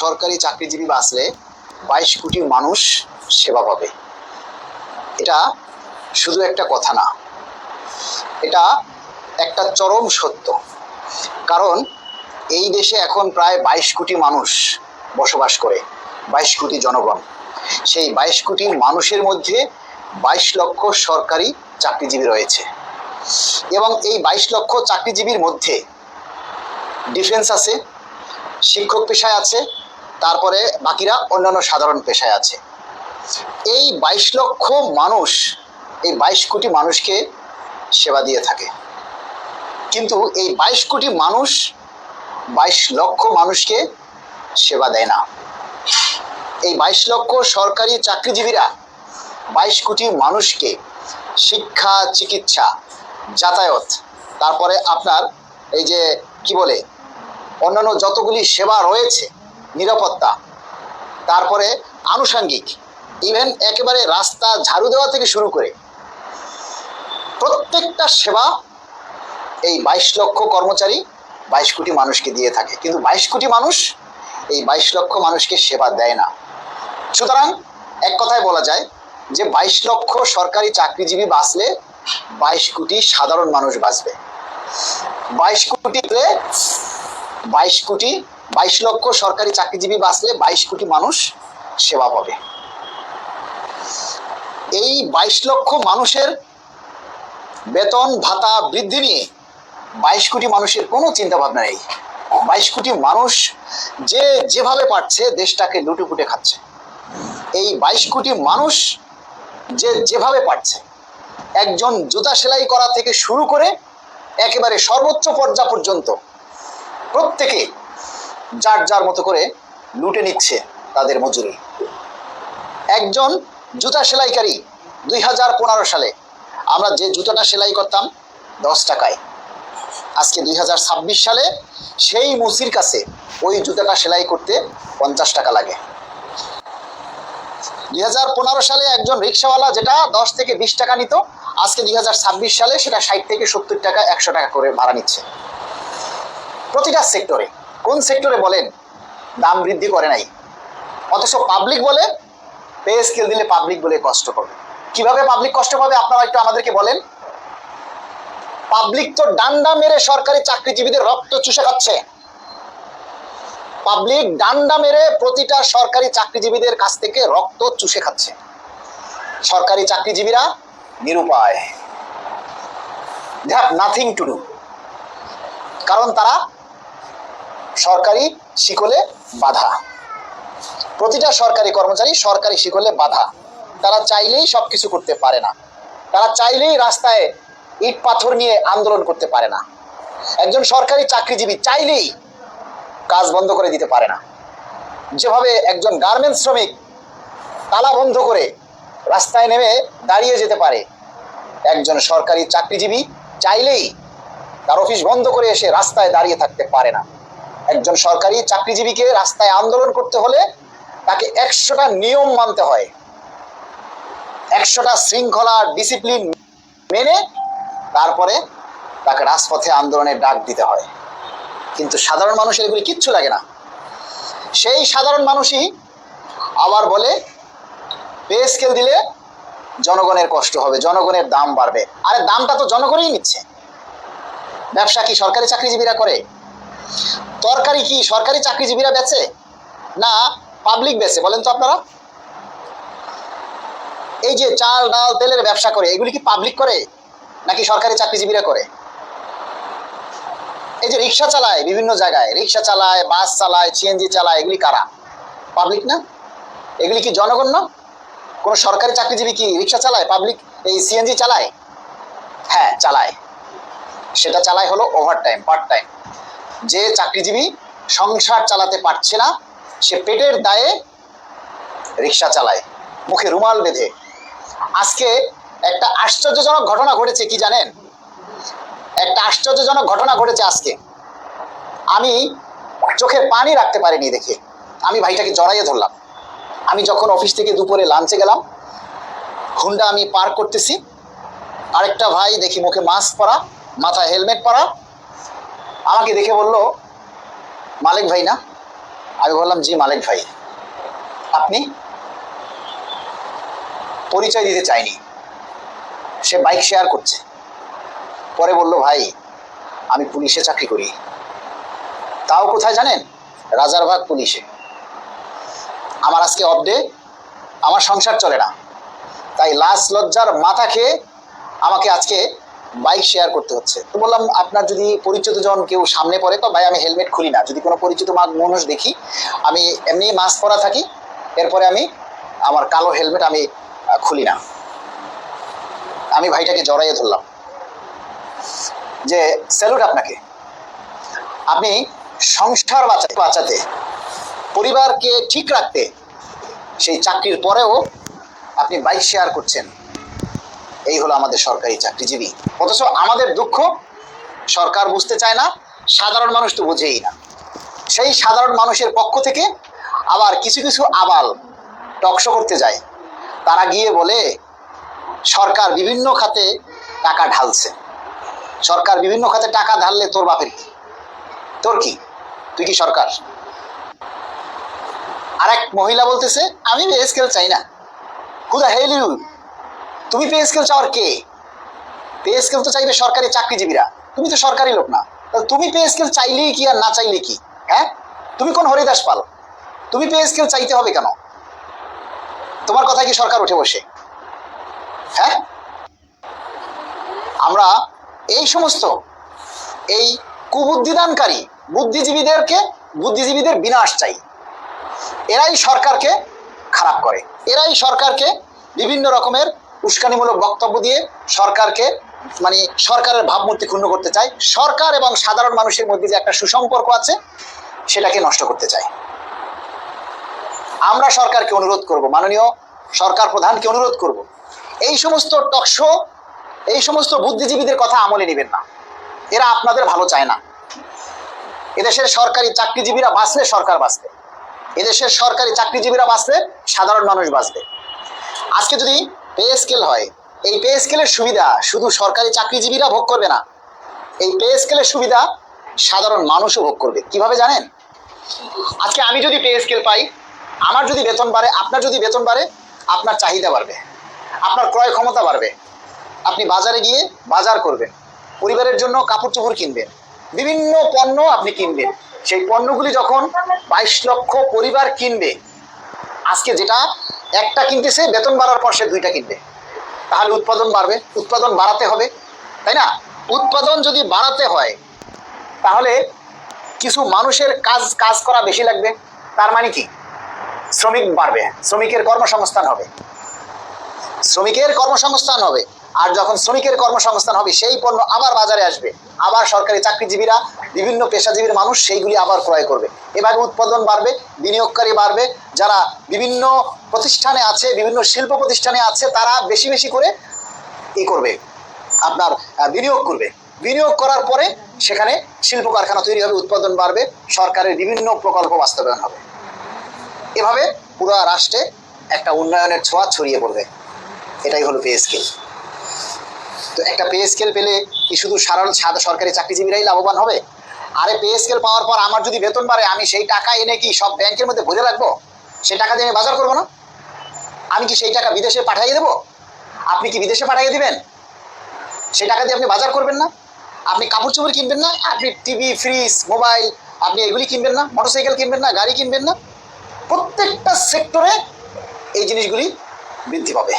সরকারি চাকরিজীবী বাঁচলে 22 কোটি মানুষ সেবা পাবে। এটা শুধু একটা কথা না, এটা একটা চরম সত্য। কারণ এই দেশে এখন প্রায় 22 কোটি মানুষ বসবাস করে, 22 কোটি জনগণ। সেই 22 কোটি মানুষের মধ্যে 22 লক্ষ সরকারি চাকরিজীবী রয়েছে এবং এই 22 লক্ষ চাকরিজীবীর মধ্যে ডিফেন্স আছে, শিক্ষক পেশায় আছে, তারপরে বাকিরা অন্যান্য সাধারণ পেশায় আছে। এই 22 লক্ষ মানুষ এই 22 কোটি মানুষকে সেবা দিয়ে থাকে, কিন্তু এই 22 কোটি মানুষ 22 লক্ষ মানুষকে সেবা দেয় না। এই 22 লক্ষ সরকারি চাকরিজীবীরা 22 কোটি মানুষকে শিক্ষা, চিকিৎসা, যাতায়াত, তারপরে আপনার এই যে কি বলে অন্যান্য যতগুলি সেবা রয়েছে, নিরাপত্তা, তারপরে আনুষঙ্গিক, ইভেন একেবারে রাস্তা ঝাড়ু দেওয়া থেকে শুরু করে প্রত্যেকটা সেবা এই 22 লক্ষ কর্মচারী 22 কোটি মানুষকে দিয়ে থাকে, কিন্তু 22 কোটি মানুষ এই 22 লক্ষ মানুষকে সেবা দেয় না। সুতরাং এক কথায় বলা যায় যে 22 লক্ষ সরকারি চাকরিজীবী বাঁচলে 22 কোটি সাধারণ মানুষ বাঁচবে। 22 লক্ষ সরকারি চাকরিজীবী বাঁচলে 22 কোটি মানুষ সেবা পাবে। এই 22 লক্ষ মানুষের বেতন ভাতা বৃদ্ধি নিয়ে 22 কোটি মানুষের কোনো চিন্তা ভাবনা নেই। 22 কোটি মানুষ যেভাবে পারছে দেশটাকে লুটেপুটে খাচ্ছে। এই 22 কোটি মানুষ যেভাবে পারছে, একজন জুতা সেলাই করা থেকে শুরু করে একেবারে সর্বোচ্চ পর্যায় পর্যন্ত প্রত্যেকে যার যার মতো করে লুটে নিচ্ছে তাদের মজুরি। একজন জুতা সেলাইকারী 2015 সালে আমরা যে জুতাটা সেলাই করতাম 10 টাকায়, আজকে 2026 সালে সেই মুসির কাছে ওই জুতাটা সেলাই করতে 50 টাকা লাগে। 2015 সালে একজন রিক্সাওয়ালা যেটা 10 থেকে 20 টাকা নিত, আজকে 2026 সালে সেটা 60 থেকে 70 টাকা, 100 টাকা করে ভাড়া নিচ্ছে। প্রতিটা সেক্টরে, কোন সেক্টরে বলেন দাম বৃদ্ধি করে নাই, অথচ পাবলিক বলে পে স্কেল দিলে পাবলিক বলে কষ্ট পাবে। কিভাবে পাবলিক কষ্ট পাবে আপনারা একটু আমাদেরকে বলেন। পাবলিক তো ডান্ডা মেরে সরকারি চাকরিজীবীদের রক্ত চুষে খাচ্ছে। পাবলিক ডান্ডা মেরে প্রতিটা সরকারি চাকরিজীবীদের কাছ থেকে রক্ত চুষে খাচ্ছে। সরকারি চাকরিজীবীরা নিরুপায়, they have nothing to do, কারণ তারা সরকারি শিকলে বাধা। প্রতিটা সরকারি কর্মচারী সরকারি শিকলে বাধা। তারা চাইলেই সবকিছু করতে পারে না, তারা চাইলেই রাস্তায় ইট পাথর নিয়ে আন্দোলন করতে পারে না। একজন সরকারি চাকরিজীবী চাইলেই কাজ বন্ধ করে দিতে পারে না। যেভাবে একজন গার্মেন্টস শ্রমিক তালা বন্ধ করে রাস্তায় নেমে দাঁড়িয়ে যেতে পারে, একজন সরকারি চাকরিজীবী চাইলেই তার অফিস বন্ধ করে এসে রাস্তায় দাঁড়িয়ে থাকতে পারে না। একজন সরকারি চাকরিজীবীকে রাস্তায় আন্দোলন করতে হলে তাকে 100টা নিয়ম মানতে হয়, 100টা শৃঙ্খলা ডিসিপ্লিন মেনে তারপরে তাকে রাজপথে আন্দোলনের ডাক দিতে হয়। কিন্তু সাধারণ মানুষের এগুলি কিচ্ছু লাগে না। সেই সাধারণ মানুষই আবার বলে পে স্কেল দিলে জনগণের কষ্ট হবে, জনগণের দাম বাড়বে। আরে দামটা তো জনগণই নিচ্ছে। ব্যবসা কি সরকারি চাকরিজীবীরা করে? তরকারি কি সরকারি চাকরিজীবীরা বেচে না পাবলিক বেচে বলেন তো আপনারা? এই যে চাল ডাল তেলের ব্যবসা করে, এগুলি কি পাবলিক করে নাকি সরকারি চাকরিজীবীরা করে? এই যে রিক্সা চালায়, বিভিন্ন জায়গায় রিক্সা চালায়, বাস চালায়, সিএনজি চালায়, এগুলি কারা? পাবলিক না? এগুলি কি জনগণ না? কোনো সরকারি চাকরিজীবী কি রিক্সা চালায়, পাবলিক এই সিএনজি চালায়? হ্যাঁ চালায়। সেটা চালায় হলো ওভারটাইম, পার্ট টাইম। যে চাকরিজীবী সংসার চালাতে পারছে না, সে পেটের দায়ে রিক্সা চালায়, মুখে রুমাল বেঁধে। আজকে একটা আশ্চর্যজনক ঘটনা ঘটেছে, কি জানেন? একটা আশ্চর্যজনক ঘটনা ঘটেছে আজকে। আমি চোখে পানি রাখতে পারিনি দেখে আমি ভাইটাকে জড়াইয়ে ধরলাম। আমি যখন অফিস থেকে দুপুরে লাঞ্চে গেলাম, হুন্ডা আমি পার্ক করতেছি, আরেকটা ভাই দেখি মুখে মাস্ক পরা, মাথায় হেলমেট পরা, আমাকে দেখে বলল, মালিক ভাই না? আমি বললাম, জি মালিক ভাই। আপনি? পরিচয় দিতে চাইনি, সে বাইক শেয়ার করছে। পরে বলল, ভাই আমি পুলিশে চাকরি করি। তাও কোথায় জানেন? রাজারবাগ পুলিশে। আমার আজকে অফ ডে, আমার সংসার চলে না, তাই লাজ লজ্জার মাথা খেয়ে আমাকে আজকে বাইক শেয়ার করতে হচ্ছে। তো বললাম, আপনার যদি পরিচিত জন কেউ সামনে পড়ে, তো ভাই আমি হেলমেট খুলি না। যদি কোনো পরিচিত মানুষ দেখি, আমি এমনি মাস্ক পরা থাকি, এরপরে আমি আমার কালো হেলমেট আমি খুলি না। আমি ভাইটাকে জড়াইয়ে ধরলাম যে স্যালুট আপনাকে, আপনি সংসার বাঁচাতে, পরিবারকে ঠিক রাখতে সেই চাকরির পরেও আপনি বাইক শেয়ার করছেন। এই হলো আমাদের সরকারি চাকরিজীবী। অথচ আমাদের দুঃখ সরকার বুঝতে চায় না, সাধারণ মানুষ তো বোঝেই না। সেই সাধারণ মানুষের পক্ষ থেকে আবার কিছু কিছু আবাল টকশো করতে যায়। তারা গিয়ে বলে, সরকার বিভিন্ন খাতে টাকা ঢালছে। সরকার বিভিন্ন খাতে টাকা ঢাললে তোর বাপের কি? তোর কি? তুই কি সরকার? আরেক মহিলা বলতেছে, আমি পে স্কেল চাই না। হুদা হেল ইউ? তুমি পে স্কেল চাওয়ার কে? পে স্কেল তো চাইবে সরকারি চাকরিজীবীরা। তুমি তো সরকারি লোক না, তুমি পে স্কেল চাইলেই কি আর না চাইলে কি? হ্যাঁ, তুমি কোন হরিদাস পাল? তুমি পে স্কেল চাইতে হবে কেন? তোমার কথা কি সরকার উঠে বসে? হ্যাঁ, আমরা এই সমস্ত এই কুবুদ্ধিদানকারী বুদ্ধিজীবীদের বিনাশ চাই। এরাই সরকারকে খারাপ করে, এরাই সরকারকে বিভিন্ন রকমের উস্কানিমূলক বক্তব্য দিয়ে সরকারকে সরকারের ভাবমূর্তি ক্ষুণ্ণ করতে চায়। সরকার এবং সাধারণ মানুষের মধ্যে যে একটা সুসম্পর্ক আছে সেটাকে নষ্ট করতে চায়। আমরা সরকারকে অনুরোধ করব, মাননীয় সরকার প্রধানকে অনুরোধ করব, এই সমস্ত টকশো, এই সমস্ত বুদ্ধিজীবীদের কথা আমলে নেবেন না। এরা আপনাদের ভালো চায় না। এদেশের সরকারি চাকরিজীবীরা বাঁচলে সরকার বাঁচবে, এদেশের সরকারি চাকরিজীবীরা বাঁচলে সাধারণ মানুষ বাঁচবে। আজকে যদি পে স্কেল হয়, এই পে স্কেলের সুবিধা শুধু সরকারি চাকরিজীবীরা ভোগ করবে না, এই পে স্কেলের সুবিধা সাধারণ মানুষও ভোগ করবে। কিভাবে জানেন? আজকে আমি যদি পে স্কেল পাই, আমার যদি বেতন বাড়ে, আপনার যদি বেতন বাড়ে, আপনার চাহিদা বাড়বে, আপনার ক্রয় ক্ষমতা বাড়বে। আপনি বাজারে গিয়ে বাজার করবেন, পরিবারের জন্য কাপড় চোপড় কিনবেন, বিভিন্ন পণ্য আপনি কিনবেন। সেই পণ্যগুলি যখন 22 লক্ষ পরিবার কিনবে, আজকে যেটা একটা কিনতেছে, বেতন বাড়ার পর সে 2টা কিনবে, তাহলে উৎপাদন বাড়বে। উৎপাদন বাড়াতে হবে, তাই না? উৎপাদন যদি বাড়াতে হয়, তাহলে কিছু মানুষের কাজ করা বেশি লাগবে। তার মানে কি? শ্রমিক বাড়বে, শ্রমিকের কর্মসংস্থান হবে, শ্রমিকের কর্মসংস্থান হবে। আর যখন শ্রমিকের কর্মসংস্থান হবে, সেই পণ্য আবার বাজারে আসবে, আবার সরকারি চাকরিজীবীরা, বিভিন্ন পেশাজীবীর মানুষ সেইগুলি আবার ক্রয় করবে। এভাবে উৎপাদন বাড়বে, বিনিয়োগকারী বাড়বে। যারা বিভিন্ন প্রতিষ্ঠানে আছে, বিভিন্ন শিল্প প্রতিষ্ঠানে আছে, তারা বেশি বেশি করে করবে, আপনার বিনিয়োগ করবে। বিনিয়োগ করার পরে সেখানে শিল্প কারখানা তৈরি হবে, উৎপাদন বাড়বে, সরকারের বিভিন্ন প্রকল্প বাস্তবায়ন হবে। এভাবে পুরো রাষ্ট্রে একটা উন্নয়নের ছোঁয়া ছড়িয়ে পড়বে। এটাই হলো পে স্কেল। তো একটা পে স্কেল পেলে কি শুধু সাধারণ সরকারি চাকরিজীবীরাই লাভবান হবে? আরে পে স্কেল পাওয়ার পর আমার যদি বেতন বাড়ে, আমি সেই টাকা এনে কি সব ব্যাংকের মধ্যে ভরে রাখবো? সেই টাকা দিয়ে আমি বাজার করবো না? আমি কি সেই টাকা বিদেশে পাঠিয়ে দেবো? আপনি কি বিদেশে পাঠিয়ে দিবেন? সেই টাকা দিয়ে আপনি বাজার করবেন না? আপনি কাপড় চোপড় কিনবেন না? আপনি টিভি, ফ্রিজ, মোবাইল, আপনি এগুলি কিনবেন না? মোটরসাইকেল কিনবেন না? গাড়ি কিনবেন না? প্রত্যেকটা সেক্টরে এই জিনিসগুলি বৃদ্ধি পাবে।